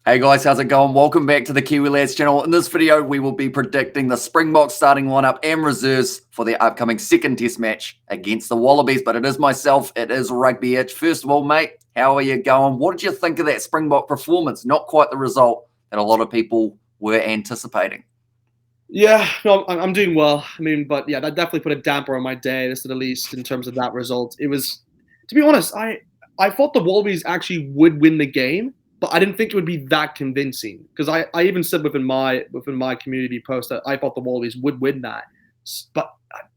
Hey guys, how's it going? Welcome back to the Kiwi Lads channel. In this video, we will be predicting the Springboks starting lineup and reserves for their upcoming second test match against the Wallabies. But it is myself, it is Rugbyitch. First of all, mate, how are you going? What did you think of that Springbok performance? Not quite the result that a lot of people were anticipating. Yeah, no, I'm doing well. But yeah, that definitely put a damper on my day, this at least in terms of that result. It was, to be honest, I thought the Wallabies actually would win the game, but I didn't think it would be that convincing. Because I even said within my community post that I thought the Wallabies would win that. But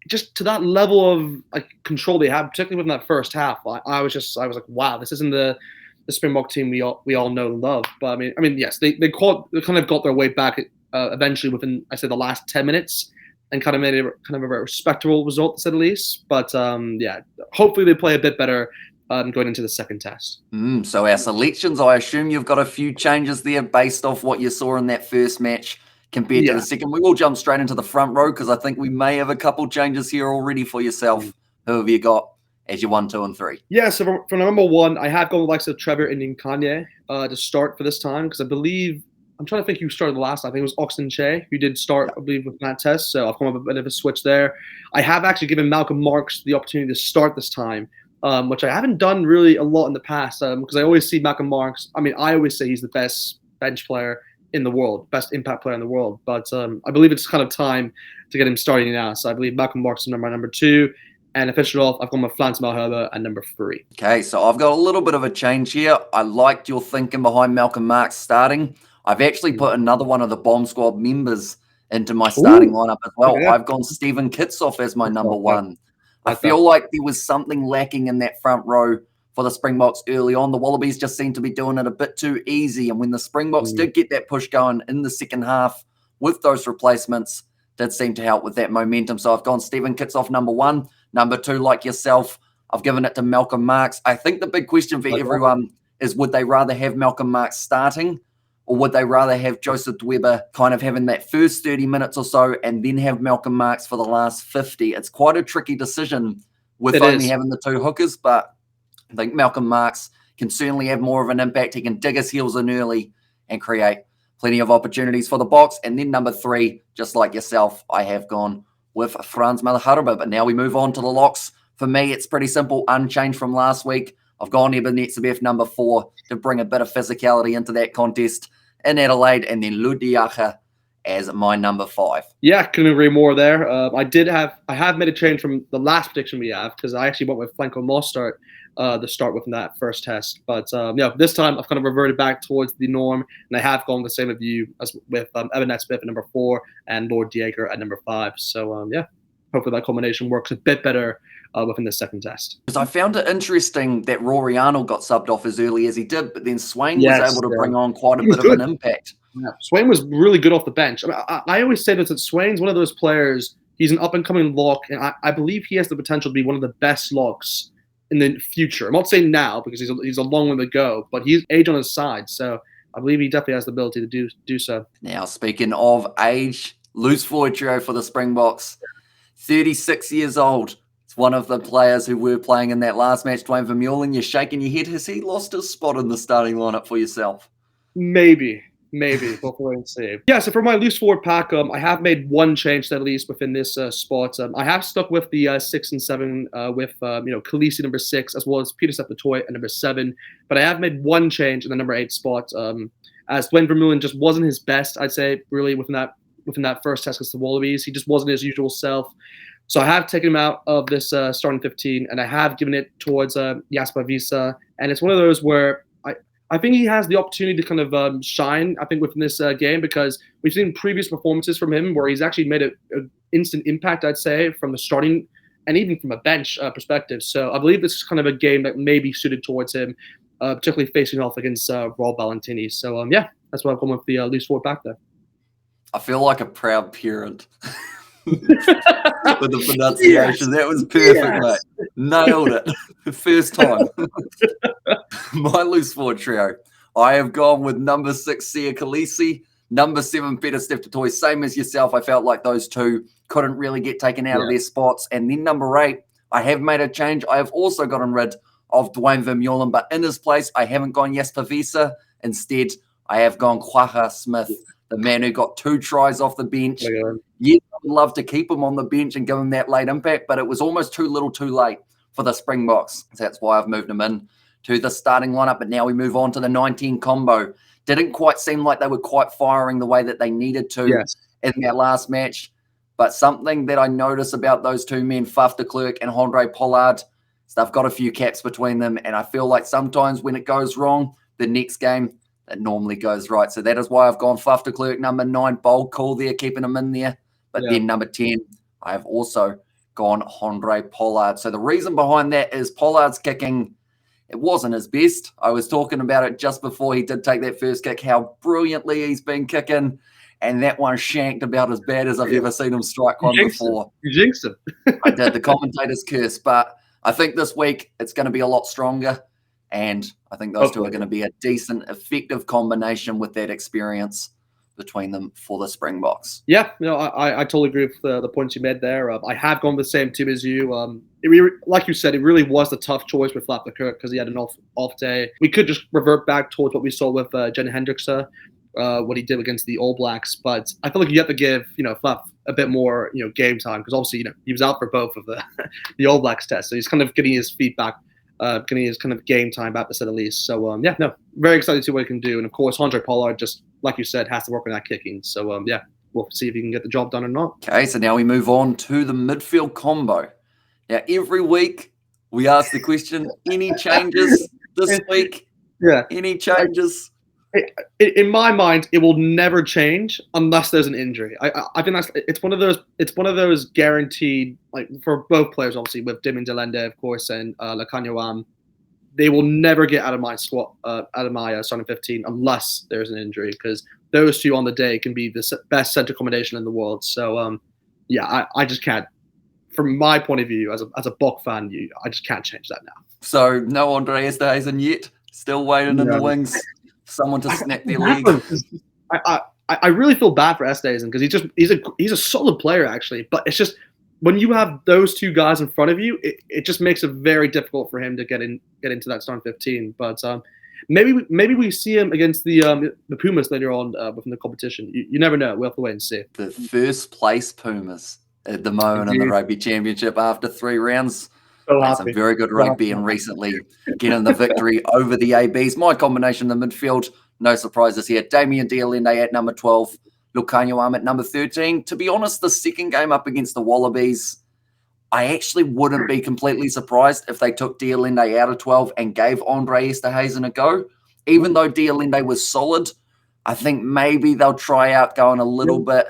just to that level of control they had, particularly within that first half, I was like, wow, this isn't the Springbok team we all know and love. But I mean, yes, they kind of got their way back eventually within, I say, the last 10 minutes, and kind of made it kind of a respectable result, to say the least. But yeah, hopefully they play a bit better going into the second test. So our selections, I assume you've got a few changes there based off what you saw in that first match compared to the second. We will jump straight into the front row because I think we may have a couple changes here already for yourself. Who have you got as your 1, 2, and 3? Yeah, so for number 1, I have gone with likes of Trevor and Kanye to start for this time, because I believe, I'm trying to think who started the last time. I think it was Oxen Che who did start, I believe, with that test. So I've come up with a bit of a switch there. I have actually given Malcolm Marx the opportunity to start this time, which I haven't done really a lot in the past, because I always see Malcolm Marx. I mean, I always say he's the best bench player in the world, best impact player in the world. But I believe it's kind of time to get him starting now. So I believe Malcolm Marx is number 2. And to finish it off, I've gone with Frans Malherbe at number 3. Okay, so I've got a little bit of a change here. I liked your thinking behind Malcolm Marx starting. I've actually put another one of the bomb squad members into my starting lineup as well. Yeah. I've gone Stephen Kitsoff as my number 1. I feel like there was something lacking in that front row for the Springboks early on. The Wallabies just seemed to be doing it a bit too easy. And when the Springboks did get that push going in the second half with those replacements, did seem to help with that momentum. So I've gone Stephen Kitsoff number 1. Number 2, like yourself, I've given it to Malcolm Marx. I think the big question for everyone is, would they rather have Malcolm Marx starting, or would they rather have Joseph Dweba kind of having that first 30 minutes or so and then have Malcolm Marx for the last 50? It's quite a tricky decision with only having the 2 hookers, but I think Malcolm Marx can certainly have more of an impact. He can dig his heels in early and create plenty of opportunities for the box. And then number 3, just like yourself, I have gone with Frans Malherbe. But now we move on to the locks. For me, it's pretty simple, unchanged from last week. I've gone Ebenetsebev number 4 to bring a bit of physicality into that contest in Adelaide, and then Ludiacha as my number 5. Yeah, couldn't agree more there. I have made a change from the last prediction we have, because I actually went with Flanko Mostart to start with in that first test. But yeah, this time I've kind of reverted back towards the norm, and I have gone the same with you as with Ebenetsebev at number 4 and Lord Diego at number 5. So yeah, hopefully that combination works a bit better within the second test. Because I found it interesting that Rory Arnold got subbed off as early as he did, but then Swain was able to bring on quite a bit of an impact. Yeah, Swain was really good off the bench. I mean, I always say this, that Swain's one of those players, he's an up-and-coming lock, and I believe he has the potential to be one of the best locks in the future. I'm not saying now, because he's a long way to go, but he's age on his side, so I believe he definitely has the ability to do so. Now, speaking of age, loose forward trio for the Springboks, 36 years old. It's one of the players who were playing in that last match, Dwayne Vermeulen. You're shaking your head. Has he lost his spot in the starting lineup for yourself? Maybe. We'll wait and see. Yeah, so for my loose forward pack, I have made one change at least within this spot. I have stuck with the 6 and 7 with Khaleesi number 6, as well as Peter Sepatoy at number 7. But I have made one change in the number 8 spot, as Dwayne Vermeulen just wasn't his best, I'd say, really within that first test against the Wallabies. He just wasn't his usual self. So I have taken him out of this starting 15, and I have given it towards Jasper Wiese. And it's one of those where I think he has the opportunity to kind of shine, I think, within this game, because we've seen previous performances from him where he's actually made an instant impact, I'd say, from the starting and even from a bench perspective. So I believe this is kind of a game that may be suited towards him, particularly facing off against Rob Valentini. So, yeah, that's why I've gone with the loose forward back there. I feel like a proud parent. With the pronunciation, that was perfect, mate. Nailed it. First time. My loose forward trio. I have gone with number 6, Sia Khaleesi, number 7, Peter Sepatoy. Same as yourself. I felt like those two couldn't really get taken out of their spots. And then number 8, I have made a change. I have also gotten rid of Dwayne Vermeulen, but in his place, I haven't gone Jasper Wiese. Instead, I have gone Quaha Smith, the man who got 2 tries off the bench. Yes, I would love to keep him on the bench and give him that late impact, but it was almost too little too late for the Springboks. So that's why I've moved him in to the starting lineup. But now we move on to the 19 combo. Didn't quite seem like they were quite firing the way that they needed to in their last match. But something that I notice about those two men, Faf de Klerk and Andre Pollard, is they've got a few caps between them. And I feel like sometimes when it goes wrong, the next game, it normally goes right. So that is why I've gone Faf de Klerk, number 9, bold call there, keeping him in there. But then number 10, I have also gone Andre Pollard. So the reason behind that is Pollard's kicking, it wasn't his best. I was talking about it just before he did take that first kick, how brilliantly he's been kicking. And that one shanked about as bad as I've ever seen him strike one before. You jinxed him. I did, the commentator's curse. But I think this week it's going to be a lot stronger. And I think those two are going to be a decent, effective combination with that experience between them for the Springboks. Yeah, I totally agree with the points you made there. I have gone with the same team as you. Like you said, it really was a tough choice with Faf de Klerk because he had an off day. We could just revert back towards what we saw with Jen Hendrickse, what he did against the All Blacks. But I feel like you have to give Faf a bit more game time because obviously he was out for both of the All Blacks test, so he's kind of getting his feet back. Getting his kind of game time back, to say the least. So, very excited to see what he can do. And, of course, Andre Pollard, just like you said, has to work on that kicking. So, we'll see if he can get the job done or not. Okay, so now we move on to the midfield combo. Now, every week we ask the question, any changes this week? Yeah. Any changes? In my mind, it will never change unless there's an injury. I think it's one of those guaranteed, like for both players, obviously with Damian Delende, of course, and Lakanyawam, they will never get out of my starting 15 unless there's an injury because those two on the day can be the best center combination in the world. So I just can't. From my point of view, as a Bok fan, I just can't change that now. So no Andre Esterhuizen yet, still waiting in the wings. Someone to snap their leg. I really feel bad for Esterhuizen because he's a solid player actually, but it's just when you have those two guys in front of you, it just makes it very difficult for him to get into that starting 15. But maybe we see him against the Pumas later on within the competition. You never know. We'll have to wait and see. The first place Pumas at the moment in the Rugby Championship after 3 rounds. Played some very good rugby and recently getting the victory over the ABs. My combination in the midfield, no surprises here. Damian Delende at number 12, Lakanyawam at number 13. To be honest, the second game up against the Wallabies, I actually wouldn't be completely surprised if they took Delende out of 12 and gave Andre Esterhuizen a go. Even though Delende was solid, I think maybe they'll try out going a little bit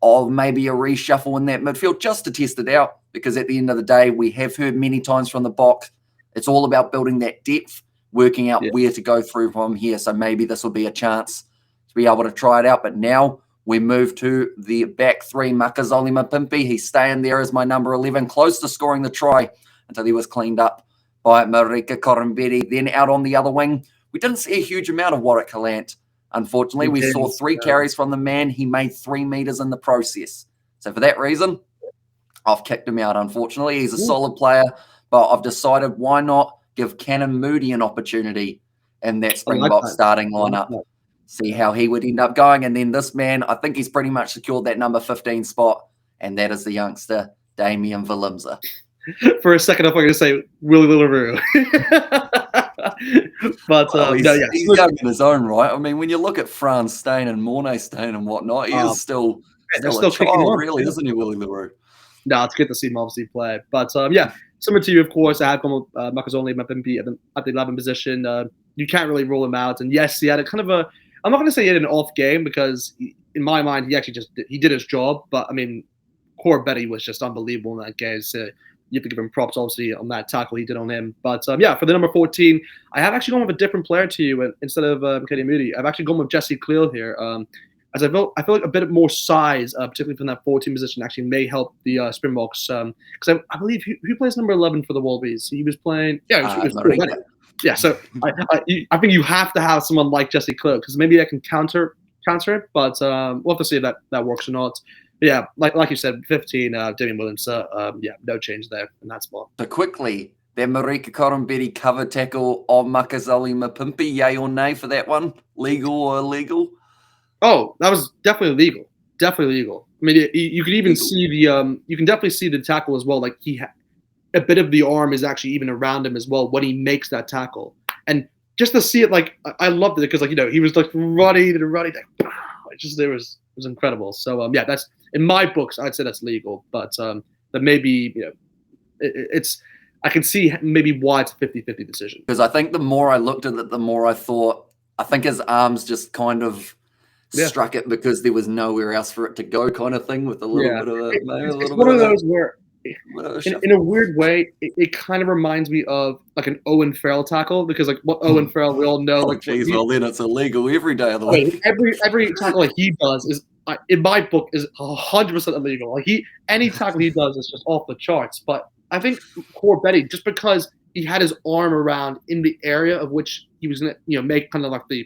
of maybe a reshuffle in that midfield just to test it out. Because at the end of the day, we have heard many times from the Bok, it's all about building that depth, working out where to go through from here. So maybe this will be a chance to be able to try it out. But now we move to the back 3, Makazoli Mapimpi. He's staying there as my number 11, close to scoring the try until he was cleaned up by Marika Koromberi. Then out on the other wing, we didn't see a huge amount of Warwick Gallant. Unfortunately, we saw 3 carries from the man. He made 3 meters in the process. So for that reason, I've kicked him out, unfortunately. He's a solid player, but I've decided why not give Cannon Moody an opportunity in that Springbok starting lineup. See how he would end up going. And then this man, I think he's pretty much secured that number 15 spot, and that is the youngster, Damian Willemse. For a second, I thought you were going to say Willie Leroux. But he's young in his own right. I mean, when you look at Franz Steyn and Mornay Steyn and whatnot, he is still a child, really, isn't he, Willie Leroux? No, it's good to see him obviously play. But similar to you, of course, I have gone with Makazoli Mapimpi at the 11 position. You can't really rule him out. And yes, he had a kind of a, I'm not going to say he had an off game because in my mind, he did his job. But I mean, Cor Betty was just unbelievable in that game. So you have to give him props, obviously, on that tackle he did on him. But for the number 14, I have actually gone with a different player to you instead of Kenny Moody. I've actually gone with Jesse Cleal here. As I feel like a bit more size, particularly from that 14 position, actually may help the Springboks. Because I believe who plays number 11 for the Wallabies? He was playing. Yeah, he was yeah. So I think you have to have someone like Jesse Cleal because maybe I can counter it. But we'll have to see if that works or not. But yeah, like you said, 15, Damian Willemse. No change there in that spot. So quickly, That Marika Korombedi cover tackle on Makazoli Mapimpi, yay or nay for that one? Legal or illegal? Oh, that was definitely legal. Definitely legal. I mean, you could even see the you can definitely see the tackle as well. Like a bit of the arm is actually even around him as well when he makes that tackle. And just to see it, like I loved it because he was like running and running. Like, it was incredible. So yeah, that's in my books. I'd say that's legal, but that maybe it's. I can see maybe why it's a 50-50 decision. Because I think the more I looked at it, the more I thought, I think his arms just kind of struck it because there was nowhere else for it to go kind of thing with a little bit of a... It's one of those where, in a weird way, it kind of reminds me of like an Owen Farrell tackle because like what Owen Farrell, we all know. Well then it's illegal every day of the week. Every tackle like he does is, in my book, is 100% illegal. Like any tackle he does is just off the charts. But I think Korombedi, just because he had his arm around in the area of which he was going to, make kind of like the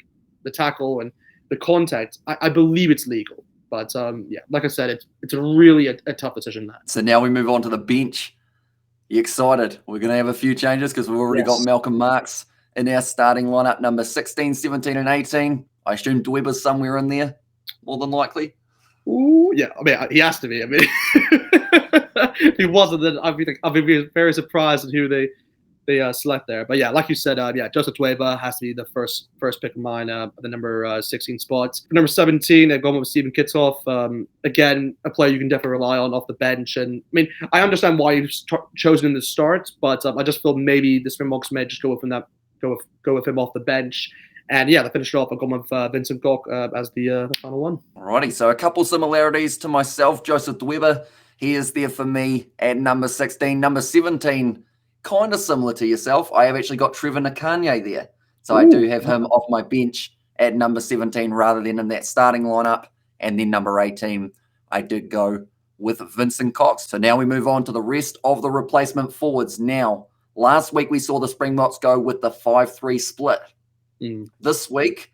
tackle and the contact, I believe it's legal. But yeah, like I said, it's a really a tough decision. That. So now we move on to the bench. You excited? We're going to have a few changes because we've already got Malcolm Marx in our starting lineup, number 16, 17, and 18. I assume Dweber's somewhere in there, more than likely. Ooh, yeah. I mean, he has to be. I mean, if he wasn't, then I'd be very surprised at who they select there. But yeah, like you said, Joseph Dweber has to be the first pick of mine, the number 16 spots. For number 17, I've gone with Stephen Kitsoff. Again, a player you can definitely rely on off the bench. And I mean, I understand why you've chosen him to start, but I just feel maybe the Springboks may just go with him off the bench. And yeah, to finish it off, I've gone with Vincent Gok as the final one. Alrighty, so a couple similarities to myself. Joseph Dweber, he is there for me at number 16. Number 17, kind of similar to yourself. I have actually got Trevor Nakanye there. So I do have him off my bench at number 17 rather than in that starting lineup. And then number 18, I did go with Vincent Cox. So now we move on to the rest of the replacement forwards. Now, last week we saw the Springboks go with the 5-3 split. This week,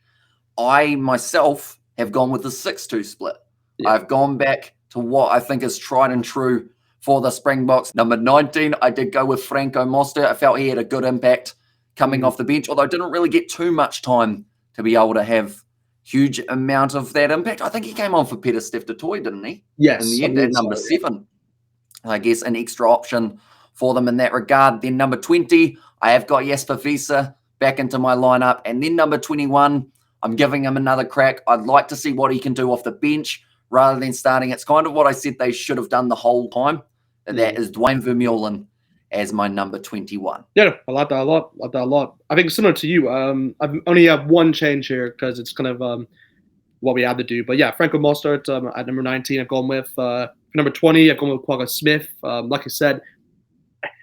I myself have gone with the 6-2 split. Yeah. I've gone back to what I think is tried and true for the Springboks. Number 19, I did go with Franco Mostert. I felt he had a good impact coming off the bench, although I didn't really get too much time to be able to have huge amount of that impact. I think he came on for Peter Steph Toy, didn't he? Yes. In the end, at number 7. I guess an extra option for them in that regard. Then number 20, I have got Jasper Wiese back into my lineup. And then number 21, I'm giving him another crack. I'd like to see what he can do off the bench rather than starting. It's kind of what I said they should have done the whole time. And that is Dwayne Vermeulen as my number 21. Yeah, I like that a lot. I think similar to you, I've only have one change here because it's kind of what we had to do. But yeah, Franco Mostert at number 19, I've gone with. For number 20, I've gone with Quagga Smith. Like I said,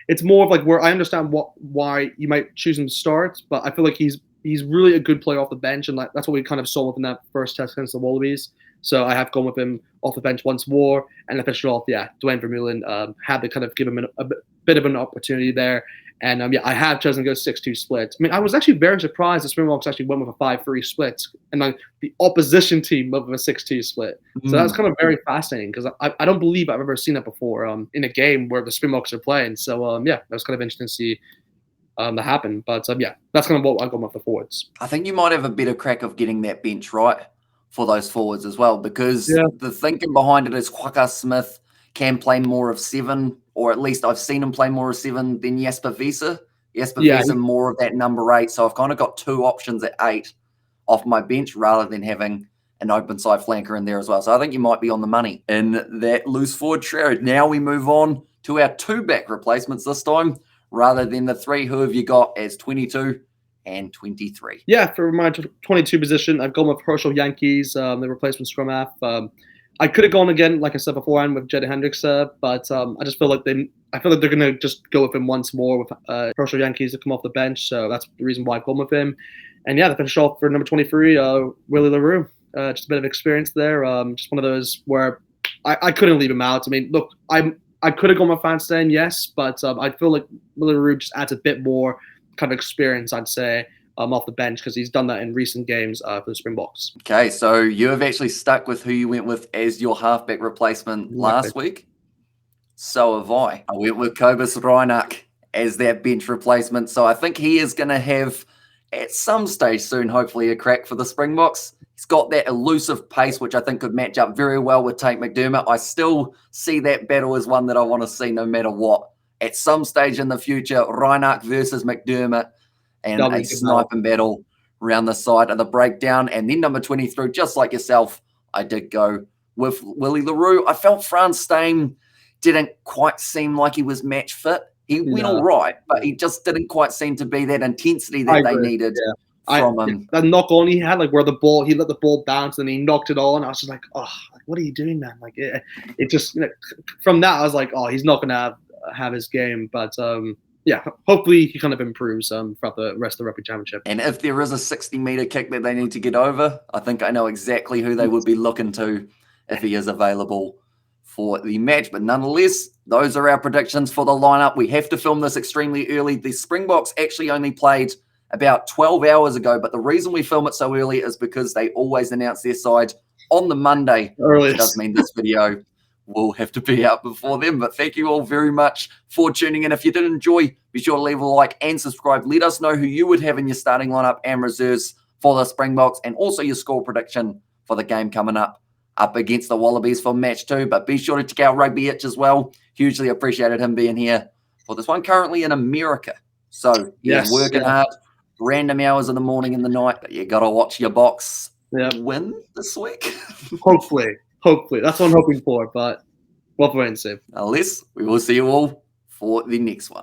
it's more of like where I understand why you might choose him to start, but I feel like he's really a good player off the bench, and that's what we kind of saw within that first test against the Wallabies. So I have gone with him off the bench once more, and I finished off. Yeah, Dwayne Vermeulen had to kind of give him a bit of an opportunity there, and I have chosen to go 6-2 split. I mean, I was actually very surprised the Springboks actually went with a 5-3 split, and then the opposition team went with a 6-2 split. So that's kind of very fascinating because I don't believe I've ever seen that before in a game where the Springboks are playing. So yeah, that was kind of interesting to see that happen. But yeah, that's kind of what I've gone with the forwards. I think you might have a better crack of getting that bench right for those forwards as well, because the thinking behind it is Quagga Smith can play more of 7, or at least I've seen him play more of 7 than Jasper Wiese. Wiese more of that number 8. So I've kind of got 2 options at 8 off my bench rather than having an open side flanker in there as well. So I think you might be on the money in that loose forward trio. Now we move on to our 2 back replacements this time, rather than the 3. Who have you got as 22 and 23? Yeah, for my 22 position, I've gone with Herschel Yankees, the replacement scrum half. I could have gone again, like I said beforehand, with Jedi Hendricks, but I just feel like they're gonna just go with him once more with Herschel Yankees to come off the bench. So that's the reason why I've gone with him. And yeah, to finish off for number 23, Willie Leroux. Just a bit of experience there. Just one of those where I couldn't leave him out. I mean, look, I could have gone with Van Steen, yes, but I feel like Willie Leroux just adds a bit more kind of experience, I'd say, off the bench, because he's done that in recent games for the Springboks. Okay, so you have actually stuck with who you went with as your halfback replacement last week. So have I. I went with Kobus Reinach as that bench replacement. So I think he is going to have, at some stage soon, hopefully a crack for the Springboks. He's got that elusive pace, which I think could match up very well with Tate McDermott. I still see that battle as one that I want to see no matter what. At some stage in the future, Reinach versus McDermott, and a sniping battle around the side of the breakdown. And then number 23, just like yourself, I did go with Willie Leroux. I felt Frans Steyn didn't quite seem like he was match fit. He went all right, but he just didn't quite seem to be that intensity that they needed from him. That knock on he had, like where he let the ball bounce and he knocked it on. I was just like, oh, what are you doing, man? Like it just, from that, I was like, oh, he's not going to have his game. But yeah, hopefully he kind of improves throughout the rest of the Rugby Championship. And if there is a 60-meter kick that they need to get over, I think I know exactly who they would be looking to if he is available for the match. But nonetheless, those are our predictions for the lineup. We have to film this extremely early. The Springboks actually only played about 12 hours ago, but the reason we film it so early is because they always announce their side on the Monday. Which does mean this video will have to be out before then. But thank you all very much for tuning in. If you did enjoy, be sure to leave a like and subscribe. Let us know who you would have in your starting lineup and reserves for the Springboks, and also your score prediction for the game coming up against the Wallabies for match 2. But be sure to check out Rugbyitch as well. Hugely appreciated him being here for this one. Currently in America, so he's working hard, random hours in the morning and the night, but you got to watch your box win this week. Hopefully. That's what I'm hoping for, but we'll have to wait and see. Unless, we will see you all for the next one.